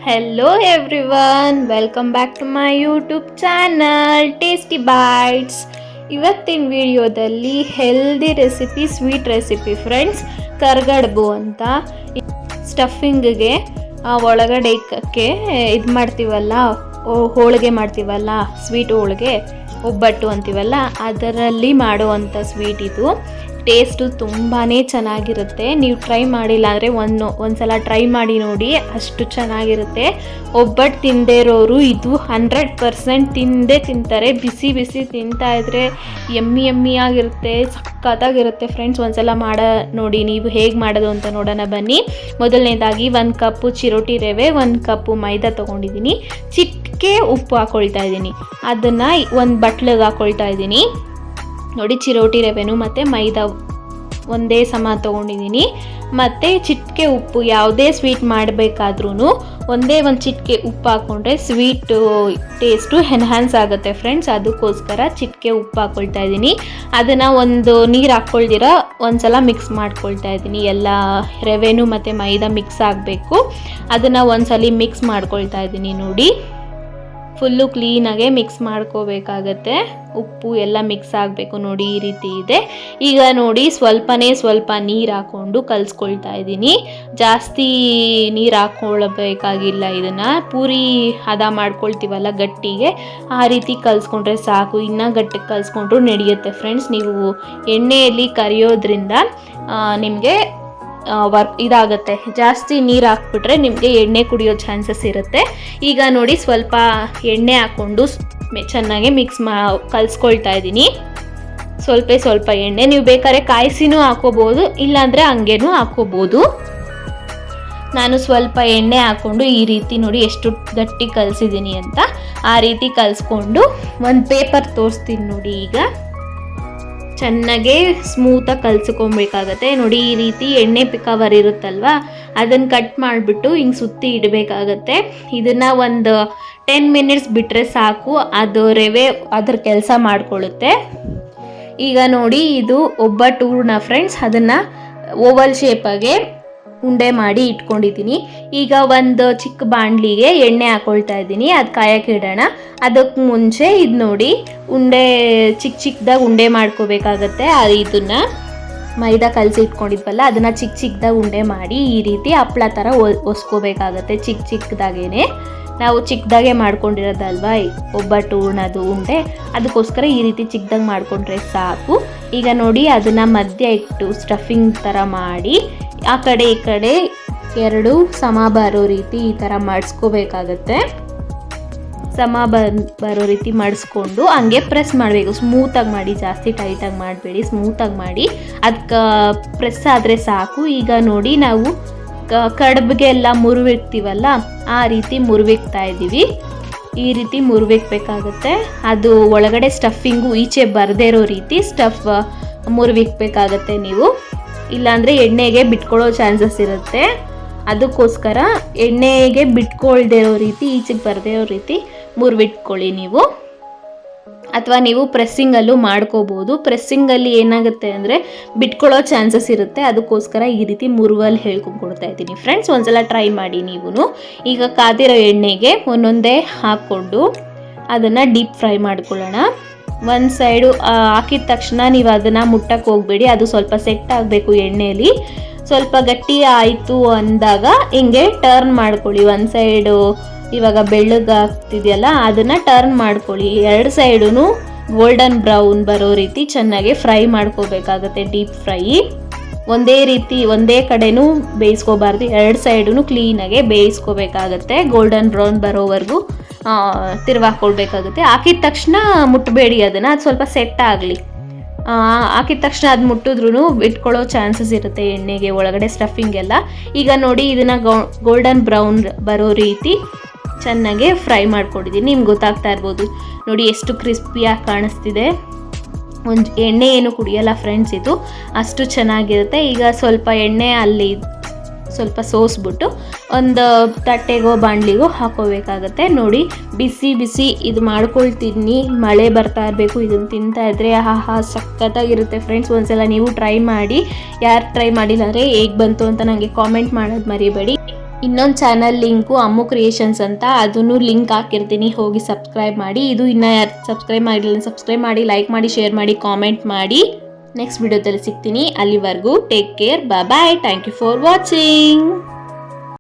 Hello everyone, welcome back to my YouTube channel Tasty Bites. ಇವತ್ತಿನ ವಿಡಿಯೋದಲ್ಲಿ healthy recipe, sweet recipe friends. ಕರ್ಗಡ್ಬು ಅಂತ ಸ್ಟಫಿಂಗ್ಗೆ ಒಳಗಡೆ ಇಕ್ಕಕ್ಕೆ ಇದು ಮಾಡ್ತೀವಲ್ಲ, ಹೋಳಿಗೆ ಮಾಡ್ತೀವಲ್ಲ, ಸ್ವೀಟ್ ಹೋಳಿಗೆ, ಒಬ್ಬಟ್ಟು ಅಂತೀವಲ್ಲ, ಅದರಲ್ಲಿ ಮಾಡುವಂಥ ಸ್ವೀಟ್ ಇದು. ಟೇಸ್ಟು ತುಂಬಾ ಚೆನ್ನಾಗಿರುತ್ತೆ. ನೀವು ಟ್ರೈ ಮಾಡಿಲ್ಲ ಅಂದರೆ ಒಂದ್ಸಲ ಟ್ರೈ ಮಾಡಿ ನೋಡಿ, ಅಷ್ಟು ಚೆನ್ನಾಗಿರುತ್ತೆ. ಒಬ್ಬಟ್ಟು ತಿಂದೇ ಇರೋರು ಇದು 100% ತಿಂತಾರೆ. ಬಿಸಿ ಬಿಸಿ ತಿಂತಾ ಇದ್ರೆ ಯಮ್ಮಿ ಆಗಿರುತ್ತೆ, ಸಖತ್ತಾಗಿರುತ್ತೆ ಫ್ರೆಂಡ್ಸ್. ಒಂದ್ಸಲ ನೋಡಿ ನೀವು ಹೇಗೆ ಮಾಡೋದು ಅಂತ ನೋಡೋಣ ಬನ್ನಿ. ಮೊದಲನೇದಾಗಿ 1 ಕಪ್ಪು ಚಿರೋಟಿ ರವೆ, 1 ಕಪ್ಪು ಮೈದಾ ತೊಗೊಂಡಿದ್ದೀನಿ. ಚಿಟಿಕೆ ಉಪ್ಪು ಹಾಕ್ಕೊಳ್ತಾ ಇದ್ದೀನಿ. ಅದನ್ನು ಒಂದು ಬಟ್ಲಿಗೆ ಹಾಕ್ಕೊಳ್ತಾ ಇದ್ದೀನಿ. ನೋಡಿ, ಚಿರೋಟಿ ರವೆನು ಮತ್ತು ಮೈದಾ ಒಂದೇ ಸಮ ತೊಗೊಂಡಿದ್ದೀನಿ. ಮತ್ತು ಚಿಟಿಕೆ ಉಪ್ಪು, ಯಾವುದೇ ಸ್ವೀಟ್ ಮಾಡಬೇಕಾದ್ರೂ ಒಂದೇ ಒಂದು ಚಿಟಿಕೆ ಉಪ್ಪು ಹಾಕ್ಕೊಂಡ್ರೆ ಸ್ವೀಟು ಟೇಸ್ಟು ಎನ್ಹ್ಯಾನ್ಸ್ ಆಗುತ್ತೆ ಫ್ರೆಂಡ್ಸ್. ಅದಕ್ಕೋಸ್ಕರ ಚಿಟಿಕೆ ಉಪ್ಪು ಹಾಕ್ಕೊಳ್ತಾ ಇದ್ದೀನಿ. ಅದನ್ನು ಒಂದು ನೀರು ಹಾಕ್ಕೊಳ್ದಿರ ಒಂದ್ಸಲ ಮಿಕ್ಸ್ ಮಾಡ್ಕೊಳ್ತಾ ಇದ್ದೀನಿ. ಎಲ್ಲ ರವೆನು ಮತ್ತು ಮೈದಾ ಮಿಕ್ಸ್ ಆಗಬೇಕು. ಅದನ್ನು ಒಂದ್ಸಲ ಮಿಕ್ಸ್ ಮಾಡ್ಕೊಳ್ತಾ ಇದ್ದೀನಿ. ನೋಡಿ, ಫುಲ್ಲು ಕ್ಲೀನಾಗೆ ಮಿಕ್ಸ್ ಮಾಡ್ಕೋಬೇಕಾಗತ್ತೆ. ಉಪ್ಪು ಎಲ್ಲ ಮಿಕ್ಸ್ ಆಗಬೇಕು. ನೋಡಿ, ಈ ರೀತಿ ಇದೆ. ಈಗ ನೋಡಿ, ಸ್ವಲ್ಪ ನೀರು ಹಾಕ್ಕೊಂಡು ಕಲಿಸ್ಕೊಳ್ತಾ ಇದ್ದೀನಿ. ಜಾಸ್ತಿ ನೀರು ಹಾಕ್ಕೊಳ್ಬೇಕಾಗಿಲ್ಲ. ಇದನ್ನು ಪೂರಿ ಹದ ಮಾಡ್ಕೊಳ್ತೀವಲ್ಲ ಗಟ್ಟಿಗೆ, ಆ ರೀತಿ ಕಲಿಸ್ಕೊಂಡ್ರೆ ಸಾಕು. ಇನ್ನೂ ಗಟ್ಟಿಗೆ ಕಲಿಸ್ಕೊಂಡ್ರು ನಡೆಯುತ್ತೆ ಫ್ರೆಂಡ್ಸ್. ನೀವು ಎಣ್ಣೆಯಲ್ಲಿ ಕರಿಯೋದ್ರಿಂದ ನಿಮಗೆ ಇದಾಗುತ್ತೆ. ಜಾಸ್ತಿ ನೀರು ಹಾಕ್ಬಿಟ್ರೆ ನಿಮಗೆ ಎಣ್ಣೆ ಕುಡಿಯೋ ಚಾನ್ಸಸ್ ಇರುತ್ತೆ. ಈಗ ನೋಡಿ, ಸ್ವಲ್ಪ ಎಣ್ಣೆ ಹಾಕ್ಕೊಂಡು ಚೆನ್ನಾಗಿ ಕಲಿಸ್ಕೊಳ್ತಾ ಇದ್ದೀನಿ. ಸ್ವಲ್ಪ ಎಣ್ಣೆ. ನೀವು ಬೇಕಾದ್ರೆ ಕಾಯಿಸಿನೂ ಹಾಕೋಬೋದು, ಇಲ್ಲಾಂದರೆ ಹಂಗೇನೂ ಹಾಕೋಬೋದು. ನಾನು ಸ್ವಲ್ಪ ಎಣ್ಣೆ ಹಾಕ್ಕೊಂಡು ಈ ರೀತಿ ನೋಡಿ ಎಷ್ಟು ಗಟ್ಟಿ ಕಲಿಸಿದ್ದೀನಿ ಅಂತ. ಆ ರೀತಿ ಕಲಿಸ್ಕೊಂಡು ಒಂದು ಪೇಪರ್ ತೋರಿಸ್ತೀನಿ ನೋಡಿ. ಈಗ ಚೆನ್ನಾಗೆ ಸ್ಮೂತಾಗಿ ಕಲಿಸ್ಕೊಬೇಕಾಗತ್ತೆ. ನೋಡಿ, ಈ ರೀತಿ ಎಣ್ಣೆ ಕವರ್ ಇರುತ್ತಲ್ವ, ಅದನ್ನು ಕಟ್ ಮಾಡಿಬಿಟ್ಟು ಹಿಂಗೆ ಸುತ್ತಿ ಇಡಬೇಕಾಗತ್ತೆ. ಇದನ್ನು ಒಂದು 10 ಮಿನಿಟ್ಸ್ ಬಿಟ್ಟರೆ ಸಾಕು, ಅದು ರವೆ ಅದ್ರ ಕೆಲಸ ಮಾಡಿಕೊಳ್ಳುತ್ತೆ. ಈಗ ನೋಡಿ, ಇದು ಒಬ್ಬಟ್ಟು ಹೂರ್ಣ ಫ್ರೆಂಡ್ಸ್. ಅದನ್ನು ಓವಲ್ ಶೇಪಾಗೆ ಉಂಡೆ ಮಾಡಿ ಇಟ್ಕೊಂಡಿದ್ದೀನಿ. ಈಗ ಒಂದು ಚಿಕ್ಕ ಬಾಣಲಿಗೆ ಎಣ್ಣೆ ಹಾಕ್ಕೊಳ್ತಾ ಇದ್ದೀನಿ. ಅದು ಕಾಯಕ್ಕೆ ಇಡೋಣ. ಅದಕ್ಕೆ ಮುಂಚೆ ಇದು ನೋಡಿ, ಉಂಡೆ ಚಿಕ್ಕದಾಗಿ ಉಂಡೆ ಮಾಡ್ಕೋಬೇಕಾಗತ್ತೆ. ಇದನ್ನು ಮೈದಾ ಕಲಸಿ ಇಟ್ಕೊಂಡಿದ್ವಲ್ಲ, ಅದನ್ನು ಚಿಕ್ಕದಾಗಿ ಉಂಡೆ ಮಾಡಿ ಈ ರೀತಿ ಹಪ್ಪಳ ಥರ ಒಸ್ಕೋಬೇಕಾಗತ್ತೆ. ಚಿಕ್ಕದಾಗೇನೆ ನಾವು ಚಿಕ್ಕದಾಗೆ ಮಾಡ್ಕೊಂಡಿರೋದಲ್ವ ಒಬ್ಬಟ್ಟು ಹೂರ್ಣದು ಉಂಡೆ, ಅದಕ್ಕೋಸ್ಕರ ಈ ರೀತಿ ಚಿಕ್ಕದಾಗಿ ಮಾಡಿಕೊಂಡ್ರೆ ಸಾಕು. ಈಗ ನೋಡಿ, ಅದನ್ನು ಮಧ್ಯ ಇಟ್ಟು ಸ್ಟಫಿಂಗ್ ಥರ ಮಾಡಿ ಆ ಕಡೆ ಈ ಕಡೆ 2 ಸಮ ಬರೋ ರೀತಿ ಈ ಥರ ಮಾಡಿಸ್ಕೋಬೇಕಾಗತ್ತೆ. ಸಮ ಬರೋ ರೀತಿ ಮಾಡಿಸ್ಕೊಂಡು ಹಂಗೆ ಪ್ರೆಸ್ ಮಾಡಬೇಕು. ಸ್ಮೂತಾಗಿ ಮಾಡಿ, ಜಾಸ್ತಿ ಟೈಟಾಗಿ ಮಾಡಬೇಡಿ, ಸ್ಮೂತಾಗಿ ಮಾಡಿ. ಅದಕ್ಕೆ ಪ್ರೆಸ್ ಆದರೆ ಸಾಕು. ಈಗ ನೋಡಿ, ನಾವು ಕಡುಬಿಗೆ ಎಲ್ಲ ಮುರುವಿಕ್ತೀವಲ್ಲ, ಆ ರೀತಿ ಮುರುವಿಕ್ತಾ ಇದ್ದೀವಿ. ಈ ರೀತಿ ಮುರುವಿಕ್ಬೇಕಾಗತ್ತೆ. ಅದು ಒಳಗಡೆ ಸ್ಟಫಿಂಗು ಈಚೆ ಬರದೇ ಇರೋ ರೀತಿ ಮುರುವಿಕ್ಬೇಕಾಗತ್ತೆ ನೀವು. ಇಲ್ಲಾಂದರೆ ಎಣ್ಣೆಗೆ ಬಿಟ್ಕೊಳ್ಳೋ ಚಾನ್ಸಸ್ ಇರುತ್ತೆ. ಅದಕ್ಕೋಸ್ಕರ ಎಣ್ಣೆಗೆ ಬಿಟ್ಕೊಳ್ದೇ ಇರೋ ರೀತಿ, ಈಚೆಗೆ ಬರದೇ ಇರೋ ರೀತಿ ಮುರುವಿಟ್ಕೊಳ್ಳಿ ನೀವು. ಅಥವಾ ನೀವು ಪ್ರೆಸ್ಸಿಂಗಲ್ಲೂ ಮಾಡ್ಕೋಬೋದು. ಪ್ರೆಸ್ಸಿಂಗಲ್ಲಿ ಏನಾಗುತ್ತೆ ಅಂದರೆ ಬಿಟ್ಕೊಳ್ಳೋ ಚಾನ್ಸಸ್ ಇರುತ್ತೆ. ಅದಕ್ಕೋಸ್ಕರ ಈ ರೀತಿ ಮುರುವಲ್ಲಿ ಹೇಳ್ಕೊಂಡ್ಕೊಡ್ತಾ ಇದ್ದೀನಿ ಫ್ರೆಂಡ್ಸ್. ಒಂದ್ಸಲ ಟ್ರೈ ಮಾಡಿ ನೀವು. ಈಗ ಕಾದಿರೋ ಎಣ್ಣೆಗೆ ಒಂದೊಂದೇ ಹಾಕ್ಕೊಂಡು ಅದನ್ನು ಡೀಪ್ ಫ್ರೈ ಮಾಡ್ಕೊಳ್ಳೋಣ. ಒಂದು ಸೈಡು ಹಾಕಿದ ತಕ್ಷಣ ನೀವು ಅದನ್ನು ಮುಟ್ಟಕ್ಕೆ ಹೋಗಬೇಡಿ. ಅದು ಸ್ವಲ್ಪ ಸೆಟ್ ಆಗಬೇಕು ಎಣ್ಣೆಯಲ್ಲಿ. ಸ್ವಲ್ಪ ಗಟ್ಟಿ ಆಯಿತು ಅಂದಾಗ ಹಿಂಗೆ ಟರ್ನ್ ಮಾಡ್ಕೊಳ್ಳಿ. ಒಂದು ಸೈಡು ಇವಾಗ ಬೆಳ್ಳಗಾಗ್ತಿದೆಯಲ್ಲ, ಅದನ್ನು ಟರ್ನ್ ಮಾಡ್ಕೊಳ್ಳಿ. 2 ಸೈಡೂ ಗೋಲ್ಡನ್ ಬ್ರೌನ್ ಬರೋ ರೀತಿ ಚೆನ್ನಾಗಿ ಫ್ರೈ ಮಾಡ್ಕೋಬೇಕಾಗತ್ತೆ. ಡೀಪ್ ಫ್ರೈ ಒಂದೇ ಕಡೆನೂ ಬೇಯಿಸ್ಕೋಬಾರ್ದು. 2 ಸೈಡೂ ಕ್ಲೀನಾಗೆ ಬೇಯಿಸ್ಕೋಬೇಕಾಗತ್ತೆ. ಗೋಲ್ಡನ್ ಬ್ರೌನ್ ಬರೋವರೆಗೂ ತಿರ್ವಾಕೊಳ್ಬೇಕಾಗುತ್ತೆ. ಹಾಕಿದ ತಕ್ಷಣ ಮುಟ್ಟಬೇಡಿ ಅದನ್ನು, ಅದು ಸ್ವಲ್ಪ ಸೆಟ್ ಆಗಲಿ. ಹಾಕಿದ ತಕ್ಷಣ ಅದು ಮುಟ್ಟಿದ್ರೂ ಬಿಟ್ಕೊಳ್ಳೋ ಚಾನ್ಸಸ್ ಇರುತ್ತೆ ಎಣ್ಣೆಗೆ ಒಳಗಡೆ ಸ್ಟಫಿಂಗ್ ಎಲ್ಲ. ಈಗ ನೋಡಿ, ಇದನ್ನು ಗೋಲ್ಡನ್ ಬ್ರೌನ್ ಬರೋ ರೀತಿ ಚೆನ್ನಾಗಿ ಫ್ರೈ ಮಾಡ್ಕೊಂಡಿದ್ದೀನಿ. ನಿಮ್ಗೆ ಗೊತ್ತಾಗ್ತಾ ಇರ್ಬೋದು ನೋಡಿ, ಎಷ್ಟು ಕ್ರಿಸ್ಪಿಯಾಗಿ ಕಾಣಿಸ್ತಿದೆ. ಎಣ್ಣೆ ಏನು ಕುಡಿಯಲ್ಲ ಫ್ರೆಂಡ್ಸ್, ಇದು ಅಷ್ಟು ಚೆನ್ನಾಗಿರುತ್ತೆ. ಈಗ ಸ್ವಲ್ಪ ಎಣ್ಣೆ ಅಲ್ಲಿ ಸ್ವಲ್ಪ ಸೋಸ್ಬಿಟ್ಟು ಒಂದು ತಟ್ಟೆಗೋ ಬಾಣಲಿಗೋ ಹಾಕೋಬೇಕಾಗತ್ತೆ. ನೋಡಿ, ಬಿಸಿ ಇದು ಮಾಡ್ಕೊಳ್ತೀನಿ. ಮಳೆ ಬರ್ತಾ ಇರಬೇಕು, ಇದನ್ನು ತಿಂತಾ ಇದ್ರೆ ಸಖತ್ತಾಗಿರುತ್ತೆ ಫ್ರೆಂಡ್ಸ್. ಒಂದ್ಸಲ ನೀವು ಟ್ರೈ ಮಾಡಿ. ಯಾರು ಟ್ರೈ ಮಾಡಿಲ್ಲ ಅಂದರೆ ಹೇಗೆ ಬಂತು ಅಂತ ನನಗೆ ಕಾಮೆಂಟ್ ಮಾಡೋದು ಮರಿಬೇಡಿ. ಇನ್ನೊಂದು ಚಾನಲ್ ಲಿಂಕು ಅಮ್ಮು ಕ್ರಿಯೇಷನ್ಸ್ ಅಂತ, ಅದನ್ನು ಲಿಂಕ್ ಹಾಕಿರ್ತೀನಿ, ಹೋಗಿ ಸಬ್ಸ್ಕ್ರೈಬ್ ಮಾಡಿ. ಇದು ಇನ್ನೂ ಯಾರು ಸಬ್ಸ್ಕ್ರೈಬ್ ಮಾಡಿಲ್ಲ ಸಬ್ಸ್ಕ್ರೈಬ್ ಮಾಡಿ, ಲೈಕ್ ಮಾಡಿ, ಶೇರ್ ಮಾಡಿ, ಕಾಮೆಂಟ್ ಮಾಡಿ. ನೆಕ್ಸ್ಟ್ ವಿಡಿಯೋದಲ್ಲಿ ಸಿಗ್ತೀನಿ. ಅಲ್ಲಿವರೆಗೂ take care, bye bye, thank you for watching.